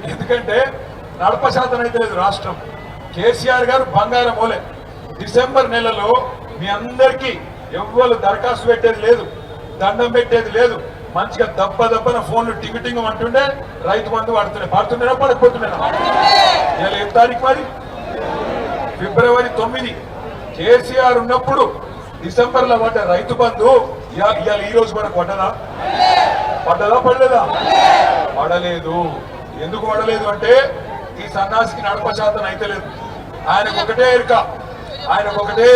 ఎందుకంటే నడప శాతం అయితే లేదు రాష్ట్రం. కేసీఆర్ గారు బంగారం మూలే. డిసెంబర్ నెలలో మీ అందరికీ ఎవ్వరు దరఖాస్తు పెట్టేది లేదు, దండం పెట్టేది లేదు. మంచిగా దప్పన ఫోన్లు టింగ్ అంటుండే రైతు బంధు పడుతుండేనా పడకపోతుండేనా? ఇలా ఏ తారీఖు మరి? ఫిబ్రవరి 9 కేసీఆర్ ఉన్నప్పుడు డిసెంబర్ లో పడ్డ రైతు బంధు ఇవాళ ఈ రోజు మనకు పడ్డదా పడలేదా? పడలేదు. ఎందుకు పడలేదు అంటే ఈ సన్నాసికి నడప శాతం అయితే లేదు. ఆయనకు ఒకటే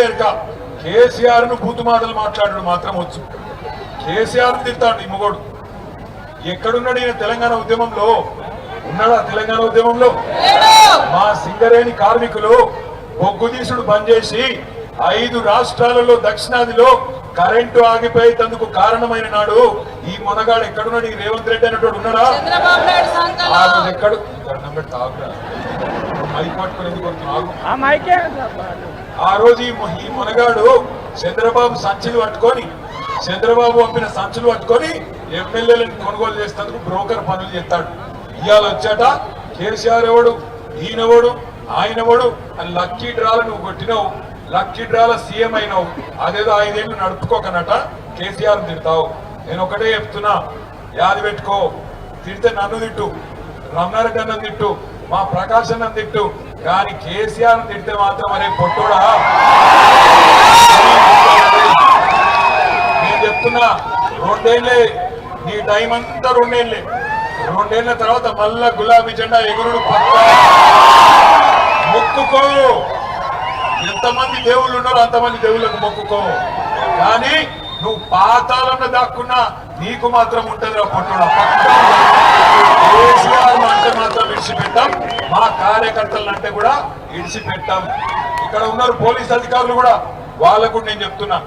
ఎరుక కేసీఆర్ ను బూతు మాటలు మాట్లాడడం మాత్రం వచ్చు. కేసీఆర్ తిడతాడు ఈ మొగోడు. ఎక్కడున్నాడు ఈయన? తెలంగాణ ఉద్యమంలో ఉన్నాడా? తెలంగాణ ఉద్యమంలో మా సింగరేణి కార్మికులు బొగ్గుదీసుడు బంద్ చేసి 5 రాష్ట్రాలలో దక్షిణాదిలో కరెంటు ఆగిపోయేందుకు కారణమైన నాడు ఈ మొనగాడు ఎక్కడున్నాడు? ఈ రేవంత్ రెడ్డి అనేటోడు ఉన్నాడా? ఎక్కడు ఆ రోజు ఈ మొనగాడు చంద్రబాబు పంపిన సంచులు పట్టుకొని ఎమ్మెల్యేలను కొనుగోలు చేసేందుకు బ్రోకర్ పనులు చేస్తాడు. ఇవాళ వచ్చాట కేసీఆర్ ఎవడు, ఈయనవడు, ఆయనవడు అని లక్కీ డ్రాలు నువ్వు కొట్టినావు. లక్కీ డ్రాల సీఎం అయినావు. అదేదో 5 ఏళ్ళు నడుపుకోకనట కేసీఆర్ తిడతావు. నేను ఒకటే చెప్తున్నా, యాది పెట్టుకో. తిడితే నన్ను తిట్టు, రమణారెడ్డి అన్నం తిట్టు, మా ప్రకాశ్ అన్నం తిట్టు, కానీ కేసీఆర్ తిడితే మాత్రం అరే పొట్టోడా. నేను చెప్తున్నా, 2 ఏళ్ళే నీ టైం అంతా. 2 ఏళ్ళే. 2 ఏళ్ల తర్వాత మళ్ళా గులాబీ జెండా ఎగురుడు పక్కా. మొక్కుకో. ఎంతమంది దేవుళ్ళు ఉన్నారో అంతమంది దేవుళ్ళకు మొక్కుకో. కానీ నువ్వు పాతాళంలో దాక్కున్నా నీకు మాత్రం ఉంటుంది పొట్టుడా. కేసీఆర్ అంటే మాత్రం విడిచిపెట్టాం, మా కార్యకర్తలను అంటే కూడా విడిచిపెట్టాం. ఇక్కడ ఉన్నారు పోలీస్ అధికారులు కూడా, వాళ్ళకు నేను చెప్తున్నా,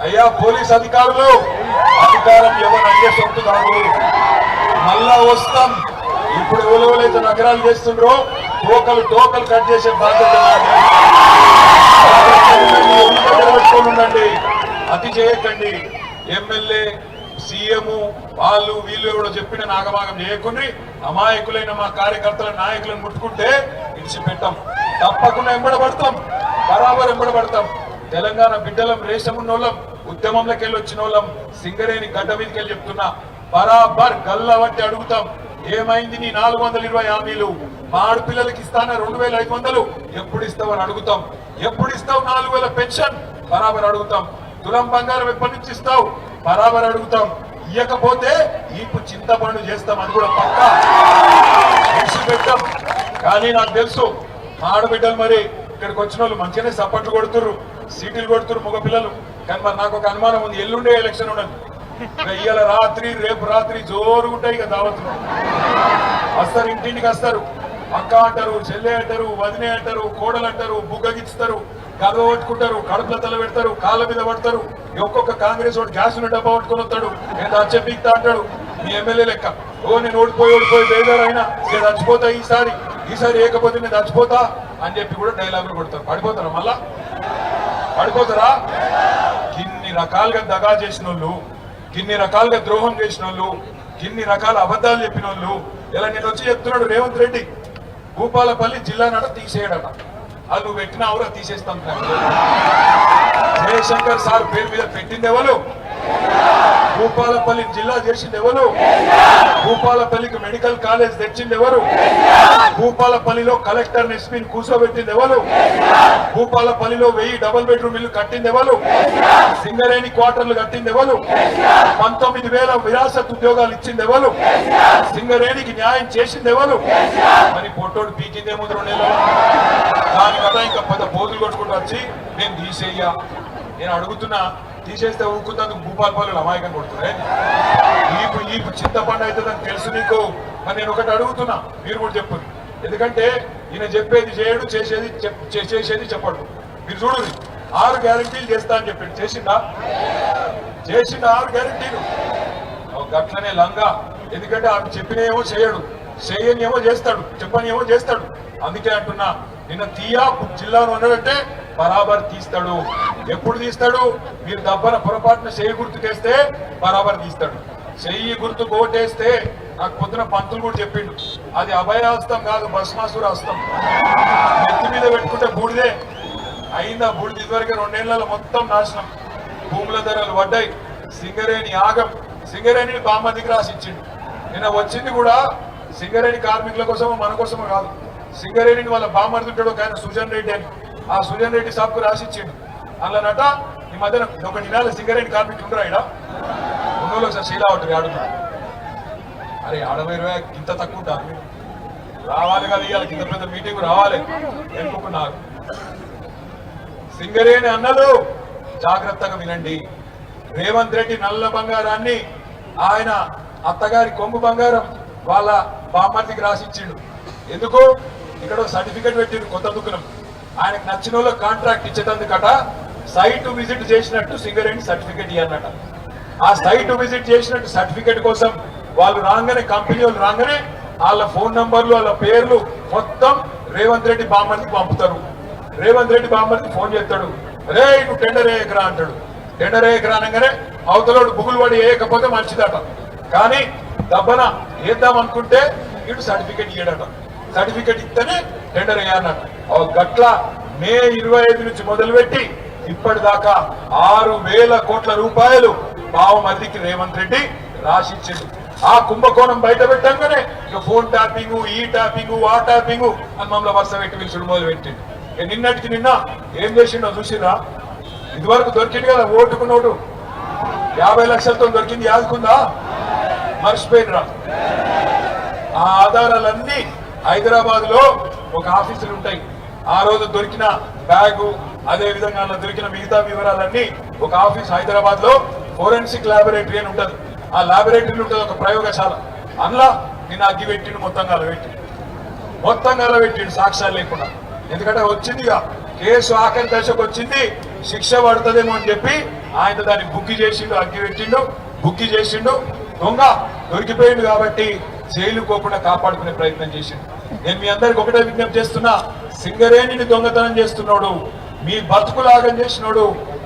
అయ్యా పోలీస్ అధికారులు, అధికారం ఎవరు అయ్యే సొత్తు కాదు. మళ్ళా వస్తాం. ఇప్పుడు ఎవరైతే నగరాలు చేస్తుండ్రో టోకలు కట్ చేసే బాధ్యత ఉండండి. అతి చేయకండి. ఎమ్మెల్యే, సీఎం వాళ్ళు వీళ్ళు ఎవడో చెప్పిన నాగభాగం చేయకుండా అమాయకులైన మా కార్యకర్తల నాయకులను ముట్టుకుంటే ఇడిచిపెట్టాం. తప్పకుండా ఎంబడబడతాం, బరాబర్ ఎంబడబడతాం. తెలంగాణ బిడ్డలం, రేషం ఉన్నోళ్ళం, ఉద్యమంలోకి వెళ్ళి వచ్చిన వాళ్ళం, సింగరేణి గడ్డ మీదకి వెళ్ళి చెప్తున్నా, బరాబర్ గల్లా బట్టి అడుగుతాం. ఏమైంది నీ 420 హామీలు? మా ఆడపిల్లలకి ఇస్తానా 2500? ఎప్పుడు ఇస్తావని అడుగుతాం. ఎప్పుడు ఇస్తావు 4000 పెన్షన్? బరాబర్ అడుగుతాం. తులం బంగారం ఎప్పటి నుంచి ఇస్తావు? బరాబర్ అడుగుతాం. ఇయ్యకపోతే ఈపు చింతపండు చేస్తాం, అని కూడా పక్కా పెట్టాం. కానీ నాకు తెలుసు మా ఆడబిడ్డలు మరి ఇక్కడికి వచ్చిన వాళ్ళు మంచిగానే సపోర్ట్లు కొడుతుర్రు, సీటీలు కొడుతుర్రు మగపిల్లలు. కానీ మరి నాకు ఒక అనుమానం ఉంది, ఎల్లుండే ఎలక్షన్ ఉండదు. ఇవాళ రాత్రి రేపు రాత్రి జోరుగుంటాయి ఇక దావతులు. వస్తారు, ఇంటింటికి వస్తారు. అక్క అంటారు, చెల్లె అంటారు, వదినే అంటారు, కోడలు అంటారు, బుగ్గగిస్తారు, గర్వ పట్టుకుంటారు, కడుపుల తల పెడతారు, కాళ్ళ మీద పడతారు. ఒక్కొక్క కాంగ్రెస్ వాడు గ్యాస్ డబ్బా పట్టుకుని వస్తాడు, నేను చచ్చిపోతా అంటాడు. మీ ఎమ్మెల్యే లెక్క, నేను ఓడిపోయి బేదారైనా నేను చచ్చిపోతా, ఈసారి ఏకపోతే నేను చచ్చిపోతా అని చెప్పి కూడా డైలాగులు కొడతారు. పడిపోతారా? మళ్ళా పడిపోతారా? ఇన్ని రకాలుగా దగా చేసిన వాళ్ళు, ఇన్ని రకాలుగా ద్రోహం చేసిన వాళ్ళు, ఇన్ని రకాల అబద్ధాలు చెప్పిన వాళ్ళు, ఇలా నేను వచ్చి చెప్తున్నాడు రేవంత్ రెడ్డి, భూపాలపల్లి జిల్లా నట తీసేయడట. అది నువ్వు పెట్టినావురా, తీసేస్తాం. జయశంకర్ సార్ పేరు మీద పెట్టింది ఎవరు? భూపాలపల్లి జిల్లా చేసింది ఎవరు? భూపాలపల్లికి మెడికల్ కాలేజ్ తెచ్చింది ఎవరు? భూపాలపల్లిలో కలెక్టర్ ఎస్పీని కూర్చోబెట్టింది ఎవరు? భూపాలపల్లిలో 1000 డబుల్ బెడ్రూమ్ ఇల్లు కట్టింది ఎవరు? సింగరేణి క్వార్టర్లు కట్టింది ఎవరు? 19,000 విరాసత్ ఉద్యోగాలు ఇచ్చింది ఎవరు? సింగరేణికి న్యాయం చేసింది ఎవరు? మరి పొట్టోడు పీకిందేమో 2 నెలలు. దాని కదా ఇంకా 10 పోతులు కొట్టుకుంటూ వచ్చి నేను తీసేయ్యా. నేను అడుగుతున్నా, తీసేస్తే ఊరుకుందానికి భూపాలపల్లిలో అమాయకం కొడుతున్నాయి. ఈపు చింతపండు అవుతుందని తెలుసు నీకు. మరి నేను ఒకటి అడుగుతున్నా, మీరు కూడా చెప్పండి. ఎందుకంటే ఈయన చెప్పేది చేయడు, చేసేది చెప్పడు. మీరు చూడండి, 6 గ్యారంటీలు చేస్తా అని చెప్పాడు. చేసిందా 6 గ్యారంటీలు? గట్లనే లంగా. ఎందుకంటే అవి చెప్పినేమో చేయడు, చేయనియేమో చేస్తాడు, చెప్పనియేమో చేస్తాడు. అందుకే అంటున్నా, నిన్న తీయా జిల్లాను ఉన్నాడంటే బరాబర్ తీస్తాడు. ఎప్పుడు తీస్తాడు? మీరు దబ్బన పొరపాటున చేయి గుర్తుకేస్తే బరాబర్ తీస్తాడు. చెయ్యి గుర్తు ఓటేస్తే నాకు పొద్దున పంతులు కూడా చెప్పిండు, అది అభయహస్తం కాదు భస్మాసుర హస్తం. నెత్తి మీద పెట్టుకుంటే బూడిదే అయిందా. బూడిద ఇదివరకు 2 ఏళ్లలో మొత్తం నాశనం, భూముల ధరలు పడ్డాయి. సింగరేణి ఆగం, సింగరేణిని బామ్మదికి రాసిచ్చిండు. నిన్న వచ్చింది కూడా సింగరేణి కార్మికుల కోసమో మన కోసమో కాదు, సింగరేణిని వాళ్ళ బామ్మడుతుంటాడు ఒక ఆయన సుజన్ రెడ్డి అని, ఆ సుజన్ రెడ్డి సాబ్కు రాసిచ్చిండు. అందులోనట ఈ మధ్యన ఒక నెల సింగరేణి కార్మికులు ఉండరా ఇక్కడ ఉన్నోళ్ళు ఒకసారి శీలా ఉంటుంది ఆడుతున్నారు. అరే 60,000 ఇంత తక్కువ ఉంటారు, రావాలి కదా ఇవాళ కింద పెద్ద మీటింగ్ రావాలి ఎన్నుకున్నారు. సింగరేణి అన్నలు జాగ్రత్తగా వినండి. రేవంత్ రెడ్డి నల్ల బంగారాన్ని ఆయన అత్తగారి కొంగు బంగారం వాళ్ళ బామ్మర్దికి రాసిచ్చిండు. ఎందుకు? ఇక్కడ సర్టిఫికెట్ పెట్టిండు కొత్త దుకాణం. ఆయనకు నచ్చిన వాళ్ళకి కాంట్రాక్ట్ ఇచ్చేటందుకట సైట్ విజిట్ చేసినట్టు సింగరేణి సర్టిఫికెట్ ఇవ్వన్నట. ఆ సైట్ విజిట్ చేసినట్టు సర్టిఫికెట్ కోసం వాళ్ళు రాగానే, కంపెనీ వాళ్ళు రాగానే వాళ్ళ ఫోన్ నంబర్లు వాళ్ళ పేర్లు మొత్తం రేవంత్ రెడ్డి బామ్మర్దికి పంపుతారు. రేవంత్ రెడ్డి బామ్మర్దికి ఫోన్ చేస్తాడు, రే నువ్వు టెండర్ వేయకరా అంటాడు. టెండర్ వేయకరా అనగానే అవతలోడు బుగులు పడి వేయకపోతే మంచిదట, కానీ దబ్బన వేద్దాం అనుకుంటే ఇటు సర్టిఫికెట్ ఇయ్యడట. సర్టిఫికెట్ ఇస్తేనే టెండర్ వేయాలన్నట. గట్ల మే 25 నుంచి మొదలుపెట్టి ఇప్పటిదాకా 6,000 కోట్ల రూపాయలు బావమర్దికి రేవంత్ రెడ్డి రాసిచ్చిండు. ఆ కుంభకోణం బయట పెట్టంగానే ఇక ఫోన్ ట్యాపింగ్, ఈ ట్యాపింగ్, ఆ ట్యాపింగ్ అని మమ్మల్ని వరుస పెట్టి పిలుచుడు మొదలు పెట్టిండు. నిన్నటికి నిన్న ఏం చేసిండో చూసిరా? ఇదివరకు దొరికింది కదా ఓటుకు నోటు 50 లక్షలతో దొరికింది, యాదుకుందా? మర్చిపోయినరా? ఆ ఆధారాలన్నీ హైదరాబాద్ లో ఒక ఆఫీసులు ఉంటాయి. ఆ రోజు దొరికిన బ్యాగు, అదే విధంగా దొరికిన మిగతా వివరాలన్నీ ఒక ఆఫీస్ హైదరాబాద్ లో ఫోరెన్సిక్ ల్యాబొరేటరీ అని ఉంటుంది. ఆ ల్యాబొరేటరీ ఉంటుంది ఒక ప్రయోగశాల. అందులో నేను అగ్గి పెట్టిండు, మొత్తం గలబెట్టిండు సాక్ష్యాలు లేకుండా. ఎందుకంటే వచ్చింది కేసు ఆఖరి దశకు వచ్చింది, శిక్ష పడుతుందేమో అని చెప్పి ఆయన దాన్ని బుక్కి చేసిండు, అగ్గి పెట్టిండు, బుక్కి చేసిండు. దొంగ దొరికిపోయిండు కాబట్టి జైలుకోకుండా కాపాడుకునే ప్రయత్నం చేసిండు. నేను మీ అందరికి ఒకటే విజ్ఞప్తి చేస్తున్నా, సింగరేణిని దొంగతనం చేస్తున్నాడు, మీ బతుకులాగం చేసినోడు,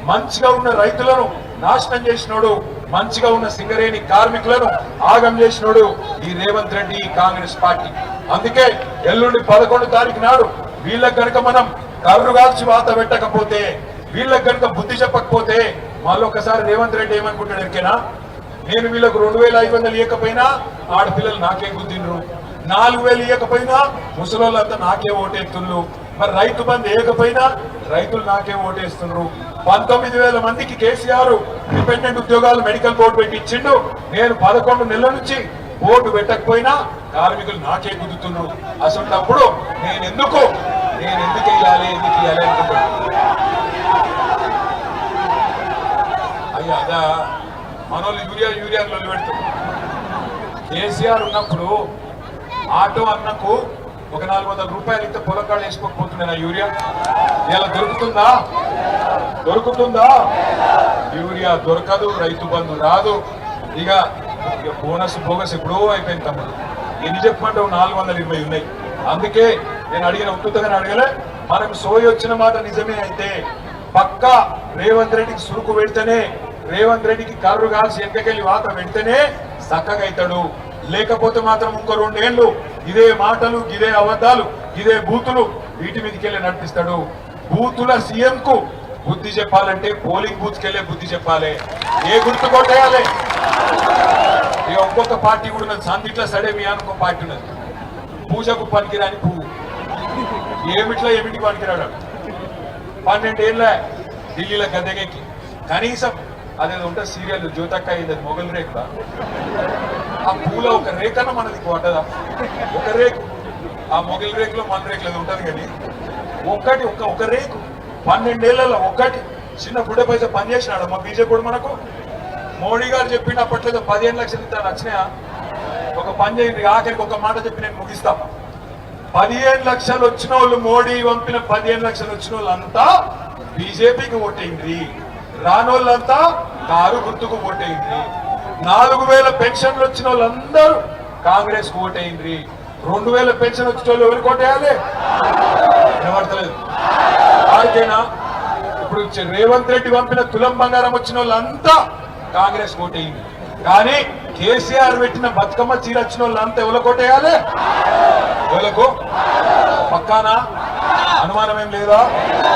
మంచిగా ఉన్న రైతులను నాశనం చేసినోడు, మంచిగా ఉన్న సింగరేణి కార్మికులను ఆగం చేసినోడు ఈ రేవంత్ రెడ్డి, ఈ కాంగ్రెస్ పార్టీ. అందుకే ఎల్లుండి 11 తారీఖు నాడు వీళ్ళకి కనుక మనం కర్రు కాల్చి వాత పెట్టకపోతే, వీళ్ళకి కనుక బుద్ధి చెప్పకపోతే మళ్ళొకసారి రేవంత్ రెడ్డి ఏమనుకుంటాడు ఎరికేనా? నేను వీళ్ళకు 2,500 ఇవ్వకపోయినా ఆడపిల్లలు నాకే గుద్దిండ్రు, 4,000 ఇవ్వకపోయినా ముసలోళ్ళంతా నాకే ఓటేస్తున్నారు, మరి రైతు బంధు వేయకపోయినా రైతులు నాకే ఓటేస్తున్నారు. 19,000 మందికి కేసీఆర్ డిపెండెంట్ ఉద్యోగాలు మెడికల్ బోర్డు పెట్టి ఇచ్చిండు. నేను 11 నెలల నుంచి బోర్డు పెట్టకపోయినా కార్మికులు నాకే గుద్దుతున్నారు. అసలు నేను ఎందుకు వేయాలి అనుకుంటున్నాను. అయ్యా అదా మనోళ్ళు యూరియాలో పెడతారు. కేసీఆర్ ఉన్నప్పుడు ఆటో అన్నకు ఒక 400 రూపాయలు ఇస్తే పొలంకాళ్ళు వేసుకోకపోతున్నాయి యూరియా. ఇలా దొరుకుతుందా? యూరియా దొరకదు, రైతు బంధు రాదు. ఇక బోగస్ ఎప్పుడో అయిపోయింది తమ్ముడు. ఎన్ని చెప్పమంటావు? 420 ఉన్నాయి. అందుకే నేను అడిగిన ఉత్తుతగానే అడగలే. మనకు సోయి వచ్చిన మాట నిజమే అయితే పక్కా రేవంత్ రెడ్డికి సురుకు పెడితేనే, రేవంత్ రెడ్డికి కర్రు కాల్చి ఎక్కకెళ్ళి వాత పెడితేనే చక్కగా అవుతాడు. లేకపోతే మాత్రం ఇంకో 2 ఏళ్ళు ఇదే మాటలు, ఇదే అబద్ధాలు, ఇదే బూతులు వీటి మీదకి వెళ్ళి నడిపిస్తాడు. బూతుల సీఎం కు బుద్ధి చెప్పాలంటే పోలింగ్ బూత్ కెళ్ళే బుద్ధి చెప్పాలి. ఏ గుర్తు కొట్టేయాలి? ఇక ఒక్కొక్క పార్టీ కూడా ఉన్నది. సందిట్ల సడేమి అనుకో పార్టీ ఉన్నది. పూజకు పనికిరాని పువ్వు, ఏమిటికి పనికిరాడు. 12 ఏళ్ళ ఢిల్లీలో గద్దెగెక్కి కనీసం అదేదో ఉంటుంది సీరియల్ జ్యోతక్క అయింది, అది మొగల్ రేకులా. ఆ పూలో ఒక రేఖన మనది పడ్డదా? ఒక రేకు. ఆ మొగల్ రేకులో మన రేకులు అది ఉంటుంది కానీ ఒక రేకు 12 ఏళ్లలో ఒక్కటి చిన్న బుడ్డ పైసా పనిచేసినాడు మా బీజేపీ కూడా. మనకు మోడీ గారు చెప్పిన అప్పట్లేదు 15 లక్షలు ఇస్తాను వచ్చినాయా? ఒక పని చేయండి, ఆఖరికి ఒక మాట చెప్పి నేను ముగిస్తా. 15 లక్షలు వచ్చిన వాళ్ళు, మోడీ పంపిన 15 లక్షలు వచ్చిన వాళ్ళంతా బీజేపీకి ఓటైంది, రానోళ్ళంతా కారు గుర్తుకు ఓటైంది. 4,000 పెన్షన్లు వచ్చిన వాళ్ళందరూ కాంగ్రెస్ కు ఓటైంది. 2,000 పెన్షన్ వచ్చిన వాళ్ళు ఎవరికి ఓటేయాలి? వినబడతలేదు వారికైనా. ఇప్పుడు రేవంత్ రెడ్డి పంపిన తులం బంగారం వచ్చిన వాళ్ళంతా కాంగ్రెస్ ఓటైంది. కానీ కేసీఆర్ పెట్టిన బతుకమ్మ చీర వచ్చిన వాళ్ళంతా ఎవరు కొట్టేయాలి? ఎవలకు పక్కానా? అనుమానం ఏం లేదా?